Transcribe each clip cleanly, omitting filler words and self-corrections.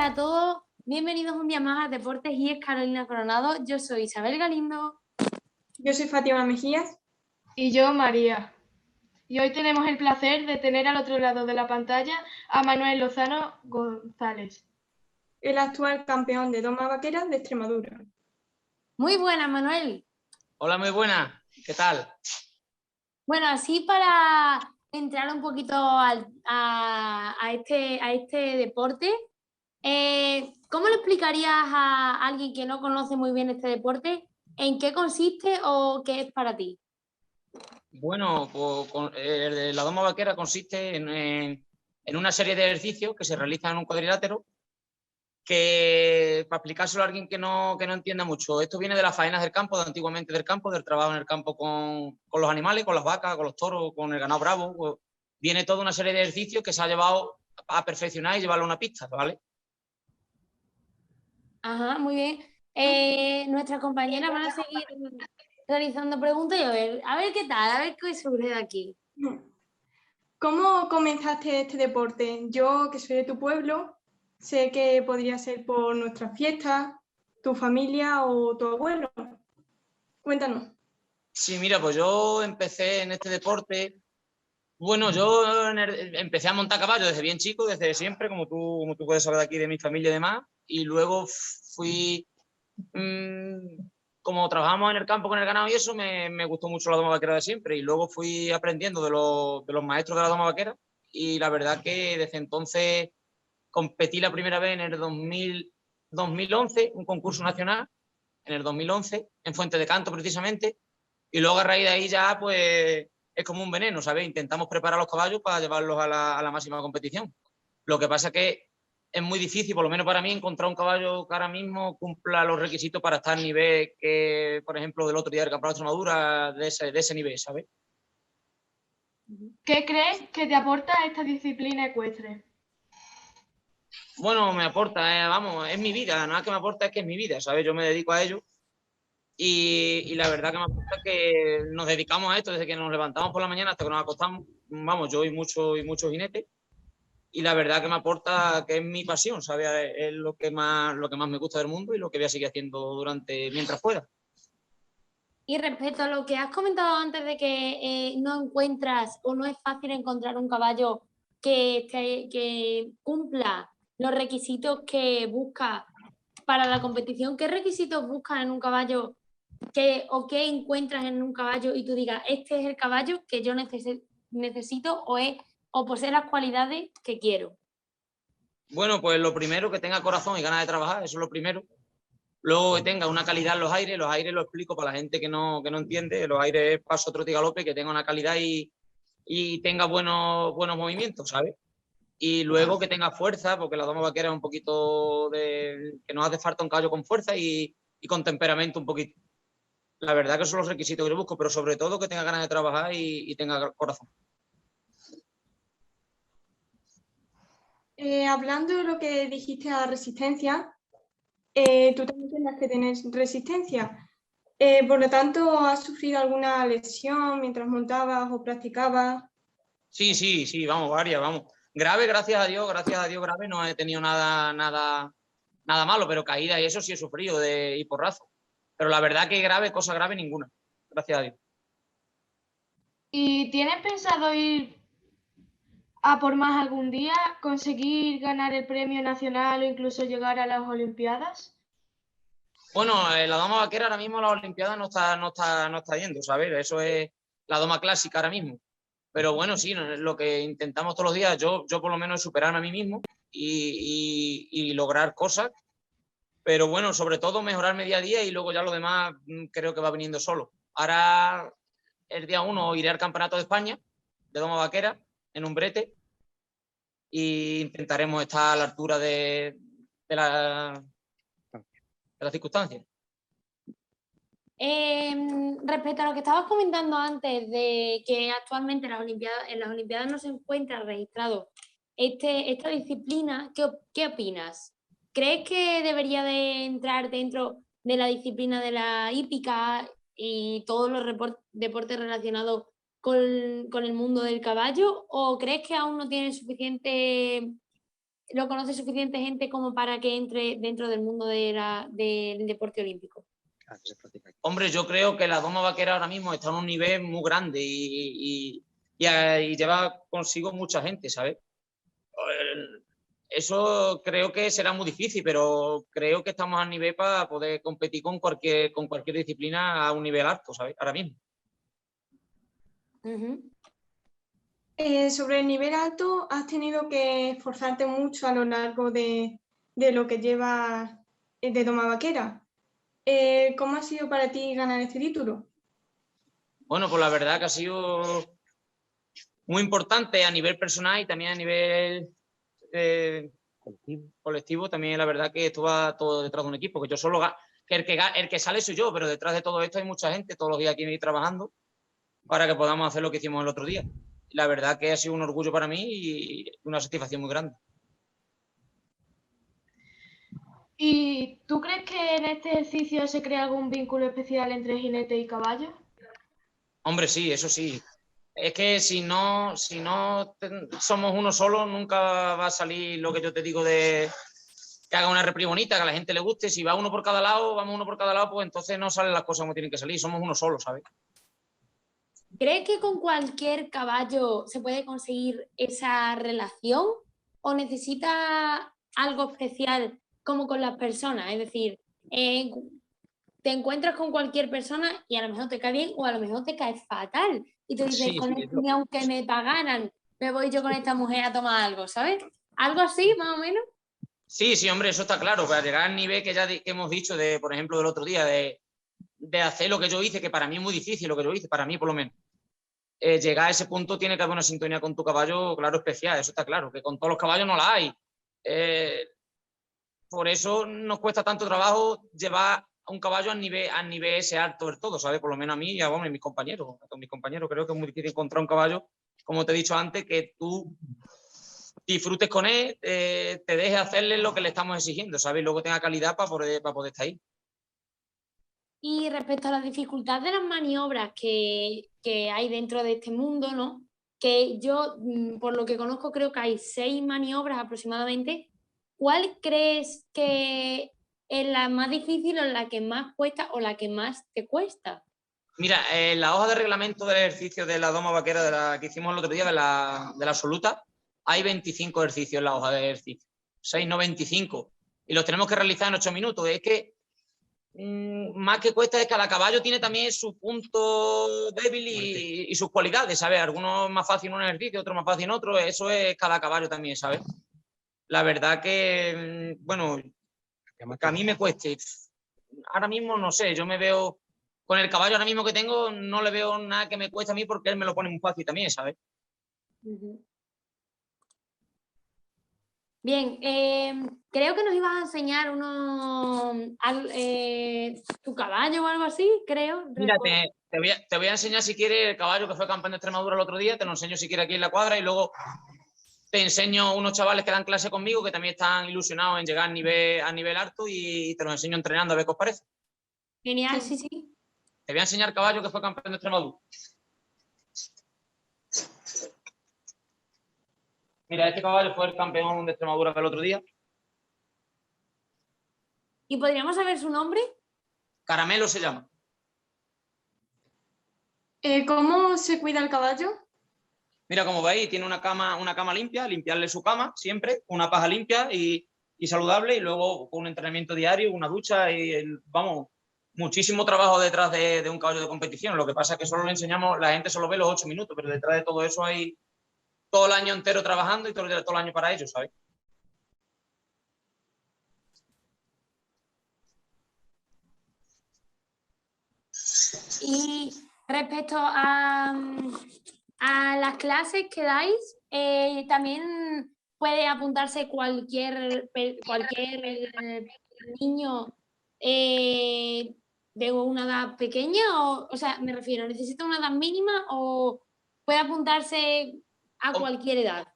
días a todos, bienvenidos un día más a Deportes y es Carolina Coronado. Yo soy Isabel Galindo. Yo soy Fátima Mejías. Y yo, María. Y hoy tenemos el placer de tener al otro lado de la pantalla a Manuel Lozano González, El actual campeón de doma vaquera de Extremadura. Muy buenas, Manuel. Hola, muy buenas. ¿Qué tal? Bueno, así para entrar un poquito a este deporte, ¿cómo le explicarías a alguien que no conoce muy bien este deporte en qué consiste o qué es para ti? Bueno, pues, la doma vaquera consiste en una serie de ejercicios que se realizan en un cuadrilátero que, para explicárselo a alguien que no entienda mucho, esto viene de las faenas del campo, de antiguamente del campo, del trabajo en el campo con los animales, con las vacas, con los toros, con el ganado bravo. Pues, viene toda una serie de ejercicios que se ha llevado a perfeccionar y llevarlo a una pista, ¿vale? Ajá, muy bien. Nuestras compañeras van a seguir realizando preguntas y a ver qué tal, a ver qué surge de aquí. ¿Cómo comenzaste este deporte? Yo, que soy de tu pueblo, sé que podría ser por nuestras fiestas, tu familia o tu abuelo. Cuéntanos. Sí, mira, pues yo empecé en este deporte. Bueno, yo empecé a montar caballo desde bien chico, desde siempre, como tú puedes saber de aquí de mi familia y demás. Y luego fui, como trabajamos en el campo con el ganado y eso, me gustó mucho la doma vaquera de siempre. Y luego fui aprendiendo de los maestros de la doma vaquera. Y la verdad que desde entonces competí la primera vez en el 2011, un concurso nacional, en el 2011, en Fuente de Canto precisamente. Y luego a raíz de ahí ya, pues, es como un veneno, ¿sabes? Intentamos preparar los caballos para llevarlos a la máxima competición. Lo que pasa es que es muy difícil, por lo menos para mí, encontrar un caballo que ahora mismo cumpla los requisitos para estar al nivel que, por ejemplo, del otro día del Campeonato de Extremadura, de ese nivel, ¿sabes? ¿qué crees que te aporta esta disciplina ecuestre? Bueno, me aporta, vamos, es mi vida, nada que me aporta es que es mi vida, ¿sabes? Yo me dedico a ello y la verdad que me aporta que nos dedicamos a esto desde que nos levantamos por la mañana hasta que nos acostamos. Vamos, yo y muchos jinetes. Y la verdad que me aporta que es mi pasión, ¿sabes? Es lo que más me gusta del mundo y lo que voy a seguir haciendo mientras pueda. Y respecto a lo que has comentado antes de que no encuentras o no es fácil encontrar un caballo que cumpla los requisitos que busca para la competición, ¿qué requisitos buscas en un caballo o qué encuentras en un caballo y tú digas, este es el caballo que yo necesito o posee las cualidades que quiero? Bueno, pues lo primero, que tenga corazón y ganas de trabajar, eso es lo primero. Luego que tenga una calidad en los aires lo explico para la gente que no entiende, los aires es paso, trote y galope, que tenga una calidad y tenga buenos movimientos, ¿sabes? Y luego que tenga fuerza, porque la doma vaquera es un poquito que nos hace falta un caballo con fuerza y con temperamento un poquito. La verdad que son los requisitos que yo busco, pero sobre todo que tenga ganas de trabajar y tenga corazón. Hablando de lo que dijiste a la resistencia, tú también tienes que tener resistencia. Por lo tanto, ¿has sufrido alguna lesión mientras montabas o practicabas? Sí, vamos, varias, vamos. Grave, gracias a Dios, grave, no he tenido nada malo, pero caída y eso sí he sufrido y porrazo. Pero la verdad que grave, cosa grave, ninguna. Gracias a Dios. ¿Y tienes pensado ir a por más algún día, conseguir ganar el premio nacional o incluso llegar a las Olimpiadas? Bueno, la doma vaquera ahora mismo a las Olimpiadas no está yendo, ¿sabes? Eso es la doma clásica ahora mismo. Pero bueno, sí, lo que intentamos todos los días, yo por lo menos es superarme a mí mismo y lograr cosas. Pero bueno, sobre todo mejorarme día a día y luego ya lo demás creo que va viniendo solo. Ahora, el día 1 iré al Campeonato de España de doma vaquera en un brete e intentaremos estar a la altura de las circunstancias. Respecto a lo que estabas comentando antes de que actualmente en las Olimpiadas no se encuentra registrado esta disciplina, ¿qué opinas? ¿Crees que debería de entrar dentro de la disciplina de la hípica y todos los deportes relacionados con el mundo del caballo? ¿O crees que aún no tiene suficiente lo conoce suficiente gente como para que entre dentro del mundo del deporte olímpico? Hombre, yo creo que la doma vaquera ahora mismo está en un nivel muy grande y lleva consigo mucha gente, ¿sabes? Eso creo que será muy difícil, pero creo que estamos a nivel para poder competir con cualquier disciplina a un nivel alto, ¿sabes? Ahora mismo. Sobre el nivel alto, has tenido que esforzarte mucho a lo largo de lo que llevas de doma vaquera. ¿Cómo ha sido para ti ganar este título? Bueno, pues la verdad que ha sido muy importante a nivel personal y también a nivel colectivo. También la verdad que esto va todo detrás de un equipo, que yo solo que el que sale soy yo, pero detrás de todo esto hay mucha gente todos los días aquí trabajando para que podamos hacer lo que hicimos el otro día. La verdad que ha sido un orgullo para mí y una satisfacción muy grande. ¿Y tú crees que en este ejercicio se crea algún vínculo especial entre jinete y caballo? Hombre, sí, eso sí. Es que si no somos uno solo, nunca va a salir lo que yo te digo de que haga una repri bonita, que a la gente le guste. Si va uno por cada lado, vamos uno por cada lado, pues entonces no salen las cosas como tienen que salir. Somos uno solo, ¿sabes? ¿Crees que con cualquier caballo se puede conseguir esa relación o necesita algo especial como con las personas? Es decir, te encuentras con cualquier persona y a lo mejor te cae bien o a lo mejor te cae fatal. Y tú dices, ni aunque me pagaran, me voy yo con esta mujer a tomar algo, ¿sabes? Algo así, más o menos. Sí, hombre, eso está claro. Para llegar al nivel que que hemos dicho, por ejemplo, del otro día, de hacer lo que yo hice, que para mí es muy difícil lo que yo hice, para mí por lo menos. Llegar a ese punto tiene que haber una sintonía con tu caballo, claro, especial, eso está claro, que con todos los caballos no la hay. Por eso nos cuesta tanto trabajo llevar a un caballo al nivel ese alto del todo, ¿sabes? Por lo menos a mí y a mis compañeros. Con mis compañeros creo que es muy difícil encontrar un caballo, como te he dicho antes, que tú disfrutes con él, te dejes hacerle lo que le estamos exigiendo, ¿sabes? Y luego tenga calidad para poder estar ahí. Y respecto a la dificultad de las maniobras que hay dentro de este mundo, ¿no? Que yo, por lo que conozco, creo que hay 6 maniobras aproximadamente. ¿Cuál crees que es la más difícil o la que más cuesta o la que más te cuesta? Mira, en la hoja de reglamento del ejercicio de la doma vaquera que hicimos el otro día, de la absoluta, hay 25 ejercicios en la hoja de ejercicio. 6, no 25. Y los tenemos que realizar en 8 minutos. Es que más que cuesta es que cada caballo tiene también su punto débil y sus cualidades, ¿sabes? Algunos más fácil en un ejercicio, otros más fácil en otro. Eso es cada caballo también, ¿sabes? La verdad que, bueno, que a mí me cueste. Ahora mismo no sé, yo me veo con el caballo ahora mismo que tengo, no le veo nada que me cueste a mí porque él me lo pone muy fácil también, ¿sabes? Bien, creo que nos ibas a enseñar tu caballo o algo así, creo. Mira, te voy a enseñar si quieres el caballo que fue campeón de Extremadura el otro día, te lo enseño si quieres aquí en la cuadra y luego te enseño unos chavales que dan clase conmigo que también están ilusionados en llegar a nivel alto y te los enseño entrenando a ver qué os parece. Genial, sí. Te voy a enseñar el caballo que fue campeón de Extremadura. Mira, este caballo fue el campeón de Extremadura del otro día. ¿Y podríamos saber su nombre? Caramelo se llama. ¿Cómo se cuida el caballo? Mira, como veis, tiene una cama limpia, limpiarle su cama siempre, una paja limpia y saludable, y luego con un entrenamiento diario, una ducha y, vamos, muchísimo trabajo detrás de un caballo de competición. Lo que pasa es que solo le enseñamos, la gente solo ve los 8 minutos, pero detrás de todo eso hay todo el año entero trabajando y todo el año para ellos, ¿sabes? Y respecto a las clases que dais, también puede apuntarse cualquier niño de una edad pequeña, o sea, me refiero, ¿necesita una edad mínima o puede apuntarse a cualquier edad?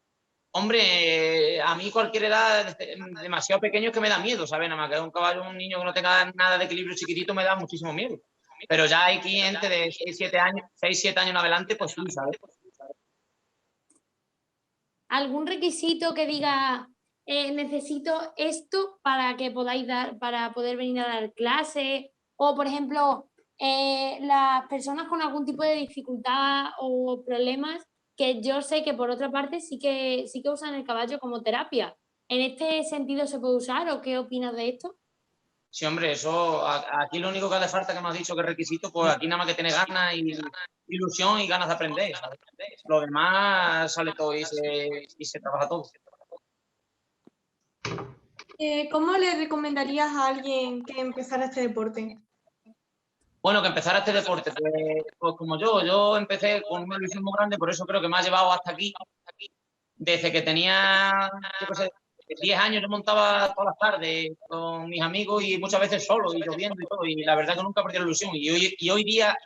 Hombre, a mí cualquier edad demasiado pequeño es que me da miedo, ¿sabes? Nada más que un caballo, un niño que no tenga nada de equilibrio chiquitito me da muchísimo miedo. Pero ya hay gente de 6-7 años en adelante, pues sí, ¿sabes? ¿Algún requisito que diga necesito esto para que podáis para poder venir a dar clases, o por ejemplo, las personas con algún tipo de dificultad o problemas, que yo sé que por otra parte sí que usan el caballo como terapia. ¿En este sentido se puede usar o qué opinas de esto? Sí, hombre, eso aquí lo único que hace falta que me has dicho que es requisito, pues aquí nada más que tiene ganas y ilusión y ganas de aprender, ¿sabes? Lo demás sale todo y se trabaja todo. ¿Cómo le recomendarías a alguien que empezara este deporte? Bueno, que empezara este deporte, pues como yo empecé con una ilusión muy grande, por eso creo que me ha llevado hasta aquí. Desde que tenía, yo qué sé, 10 años yo montaba todas las tardes con mis amigos y muchas veces solo y lloviendo y todo. Y la verdad que nunca perdí la ilusión. Y hoy día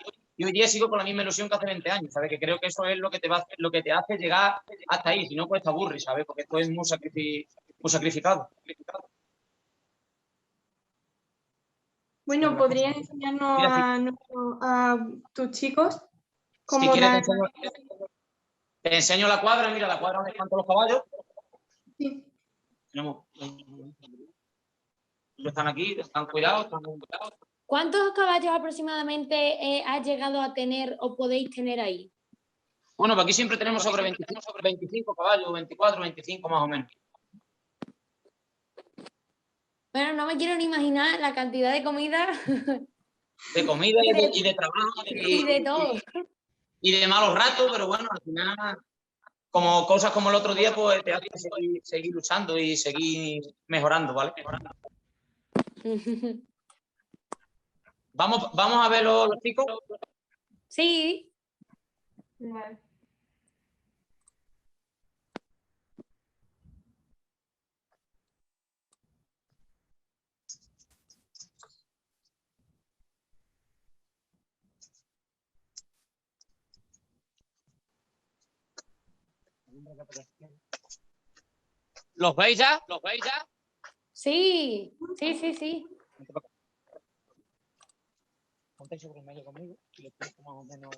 sigo con la misma ilusión que hace 20 años, ¿sabes? Que creo que eso es lo que te hace llegar hasta ahí. Si no, pues te aburres, ¿sabes? Porque esto es muy sacrificado. Bueno, ¿podrías enseñarnos Mira, a tus chicos si cómo quieres dar? te enseño la cuadra. Mira, la cuadra donde están todos los caballos. Sí. Están aquí, están cuidados. ¿Cuántos caballos aproximadamente has llegado a tener o podéis tener ahí? Bueno, pues aquí siempre tenemos sobre 25 caballos, 24, 25 más o menos. Bueno, no me quiero ni imaginar la cantidad de comida De comida y de trabajo y de todo. y de malos ratos, pero bueno, al final, como cosas como el otro día, pues te hace seguir luchando y seguir mejorando, ¿vale? Vamos a ver los chicos. Sí. Vale. ¿Los veis ya? ¿Los veis ya? Sí, sí. Ponte sobre el medio conmigo y le explico más o menos.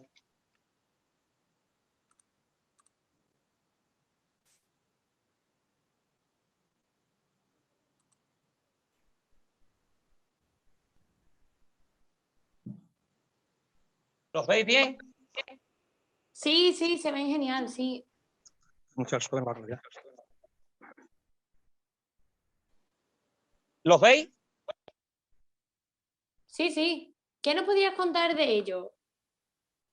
¿Los veis bien? Sí, se ven genial, sí. ¿Los veis? Sí. ¿Qué nos podías contar de ello?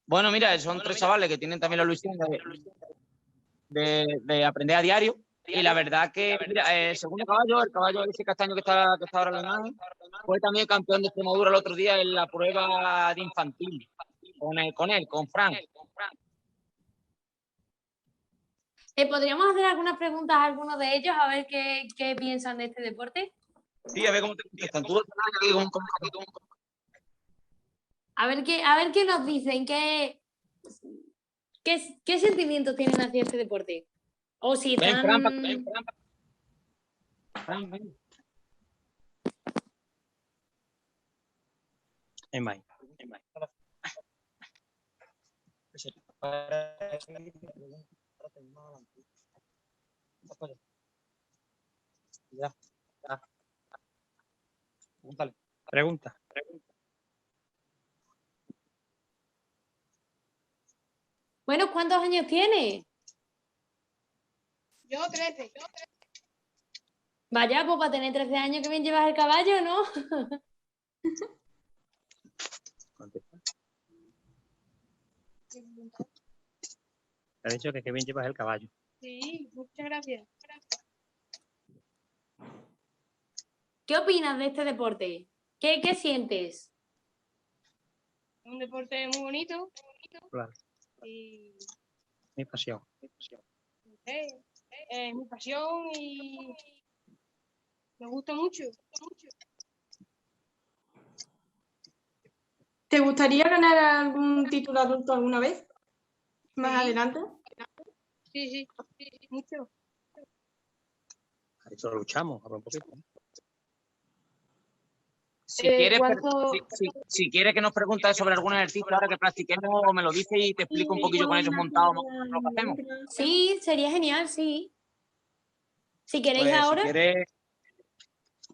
Bueno, mira, son tres chavales que tienen también la ilusión de aprender a diario. Y la verdad que, mira, el segundo caballo, el caballo ese castaño que está ahora en la imagen, fue también campeón de Extremadura el otro día en la prueba de infantil. Con Frank. ¿Podríamos hacer algunas preguntas a algunos de ellos a ver qué piensan de este deporte? Sí, a ver cómo te contestan. Tú, A ver qué nos dicen, qué sentimientos tienen hacia este deporte. O si ven, están... Fran, ven. En May. Ya. Pregunta. Bueno, ¿cuántos años tiene? Yo 13. Vaya, pues para tener 13 años que bien llevas el caballo, ¿no? Te ha dicho que bien llevas el caballo. Sí, muchas gracias. ¿Qué opinas de este deporte? ¿Qué sientes? Un deporte muy bonito. Claro. Y Mi pasión. es mi pasión y me gusta mucho. ¿Te gustaría ganar algún título adulto alguna vez? ¿Más adelante? Sí, mucho. A eso luchamos, a un poquito. Si quieres que nos preguntes sobre algún ejercicio ahora que practiquemos, me lo dices y te explico un poquillo con ellos montados lo que hacemos. Sí, sería genial, sí. Si queréis Pues, ahora, si quieres...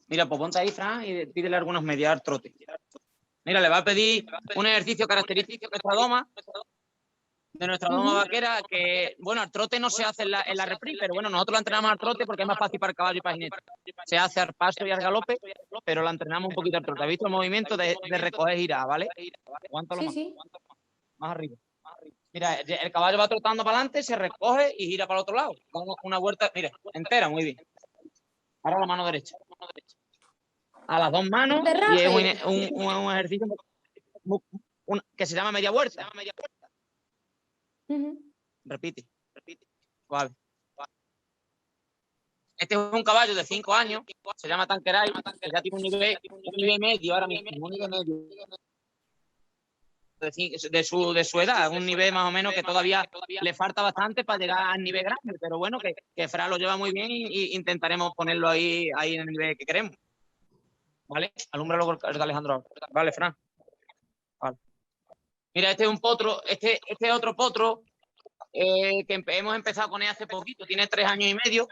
Mira, pues ponte ahí, Fran, y pídele algunos mediar trote. Mira, le va a pedir un ejercicio característico de nuestra doma vaquera, que, bueno, el trote no se hace en la repri, pero bueno, nosotros la entrenamos al trote porque es más fácil para el caballo y para el jinete. Se hace al paso y al galope, pero la entrenamos un poquito al trote. ¿Has visto el movimiento de recoger girar, vale? Aguántalo sí, más, sí. más arriba. Mira, el caballo va trotando para adelante, se recoge y gira para el otro lado. Damos una vuelta, mira, entera, muy bien. Ahora la mano derecha. A las dos manos, y es un ejercicio que se llama media vuelta. Repite. Vale. Este es un caballo de 5 años, se llama Tanqueray, que ya tiene un nivel medio ahora mismo, un nivel medio de su edad, un nivel más o menos que todavía le falta bastante para llegar al nivel grande, pero bueno, que Fran lo lleva muy bien y intentaremos ponerlo ahí en el nivel que queremos. ¿Vale? Alúmbralo el de Alejandro. Vale, Fran. Vale. Mira, este es un potro, este es otro potro que hemos empezado con él hace poquito, tiene 3 años y medio.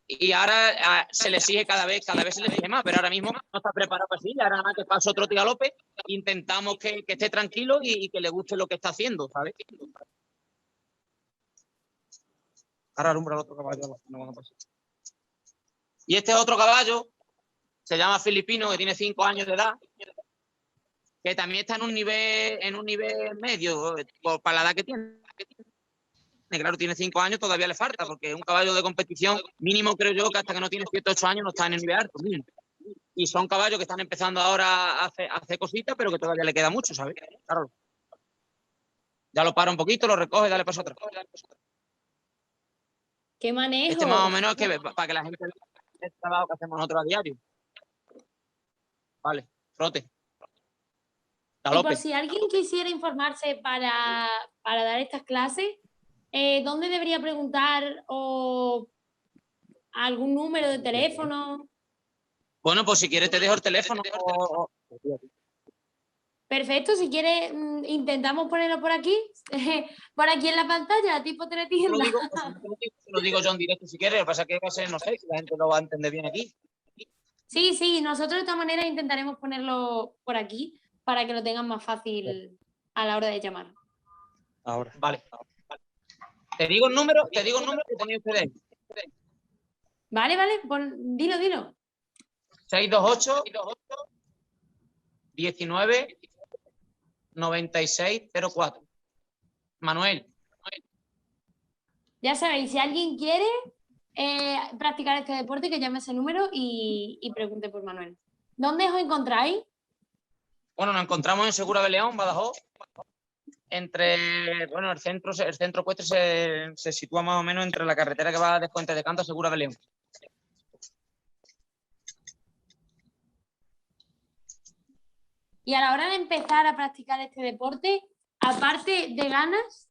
Y ahora se le exige cada vez se le exige más, pero ahora mismo no está preparado para así, ahora nada más que paso otro galope, intentamos que esté tranquilo y que le guste lo que está haciendo, ¿sabes? Ahora alumbra el otro caballo. Y este otro caballo se llama Filipino, que tiene 5 años de edad, que también está en un nivel medio para la edad que tiene. Claro, tiene 5 años, todavía le falta, porque es un caballo de competición mínimo, creo yo, que hasta que no tiene 7 o 8 años no está en el nivel alto. Mínimo. Y son caballos que están empezando ahora a hacer cositas, pero que todavía le queda mucho, ¿sabes? Claro. Ya lo para un poquito, lo recoge, dale paso atrás. ¡Qué manejo! Este más o menos es que para que la gente vea el trabajo que hacemos nosotros a diario. Vale, trote. Y por si alguien quisiera informarse para dar estas clases, ¿dónde debería preguntar o algún número de teléfono? Bueno, pues si quieres te dejo el teléfono. Perfecto, si quieres intentamos ponerlo por aquí en la pantalla, tipo teletienda. Lo digo yo en directo si quieres, lo que pasa es que va a ser, no sé, si la gente lo va a entender bien aquí. Sí, nosotros de esta manera intentaremos ponerlo por aquí para que lo tengan más fácil a la hora de llamar. Ahora. Vale. Te digo el número que tenéis ustedes. Vale, dilo. 628 19 96 04. Manuel. Ya sabéis, si alguien quiere practicar este deporte, que llame ese número y pregunte por Manuel. ¿Dónde os encontráis? Bueno, nos encontramos en Segura de León, Badajoz. El centro ecuestre se sitúa más o menos entre la carretera que va de Fuente de Canto a Segura de León. Y a la hora de empezar a practicar este deporte, aparte de ganas,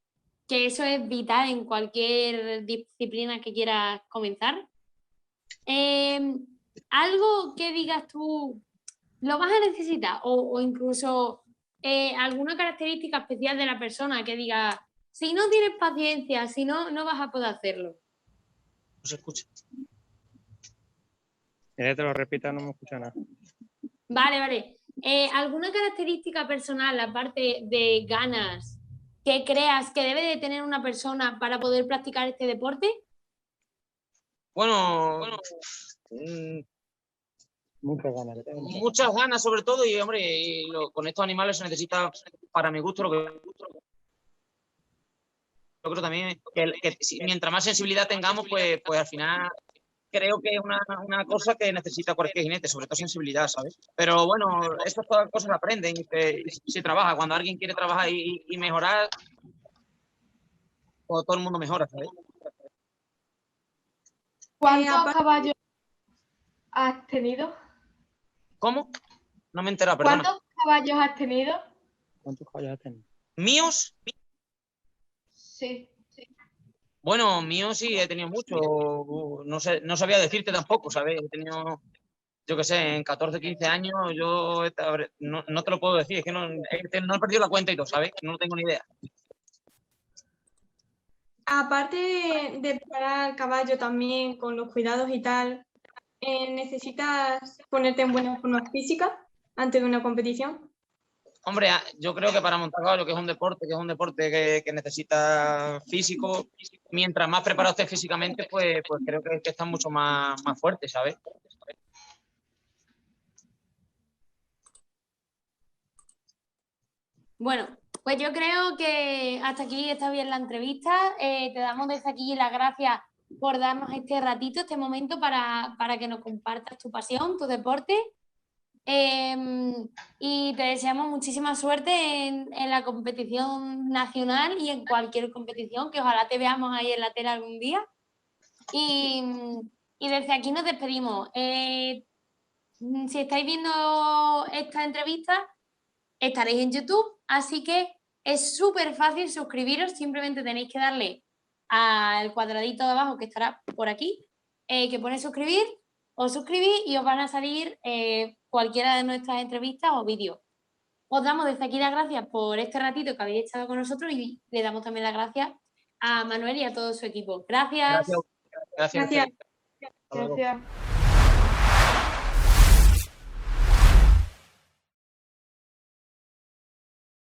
que eso es vital en cualquier disciplina que quieras comenzar, algo que digas tú, lo vas a necesitar, o incluso alguna característica especial de la persona que diga, si no tienes paciencia, si no, no vas a poder hacerlo. No se escucha. Te lo repita, no me escucha nada. Vale. ¿Alguna característica personal, aparte de ganas, que creas que debe de tener una persona para poder practicar este deporte? Bueno, muchas ganas sobre todo, y hombre, con estos animales se necesita, para mi gusto, lo que yo creo también que mientras más sensibilidad tengamos, pues al final creo que es una cosa que necesita cualquier jinete, sobre todo sensibilidad, ¿sabes? Pero bueno, estas todas cosas se aprenden y se trabaja. Cuando alguien quiere trabajar y mejorar, pues todo el mundo mejora, ¿sabes? ¿Cuántos caballos has tenido? ¿Cómo? No me he enterado, perdona. ¿Cuántos caballos has tenido? ¿Cuántos caballos has tenido? ¿Míos? Sí. Bueno, míos sí, he tenido muchos. No sabía decirte tampoco, ¿sabes? He tenido, yo qué sé, en 14, 15 años, no te lo puedo decir, es que no he perdido la cuenta y todo, ¿sabes? No tengo ni idea. Aparte de preparar el caballo también con los cuidados y tal, ¿necesitas ponerte en buena forma física antes de una competición? Hombre, yo creo que para montar caballo, que es un deporte que necesita físico, mientras más preparado estés físicamente, pues creo que estás mucho más fuerte, ¿sabes? Bueno, pues yo creo que hasta aquí está bien la entrevista. Te damos desde aquí las gracias por darnos este ratito, este momento para que nos compartas tu pasión, tu deporte. Y te deseamos muchísima suerte en la competición nacional y en cualquier competición, que ojalá te veamos ahí en la tele algún día. Y, y desde aquí nos despedimos. Si estáis viendo esta entrevista, estaréis en YouTube, así que es súper fácil suscribiros, simplemente tenéis que darle al cuadradito de abajo que estará por aquí, que pone suscribir, os suscribís y os van a salir cualquiera de nuestras entrevistas o vídeos. Os damos desde aquí las gracias por este ratito que habéis estado con nosotros y le damos también las gracias a Manuel y a todo su equipo. Gracias. Gracias. Gracias. Gracias. Hasta luego. Gracias.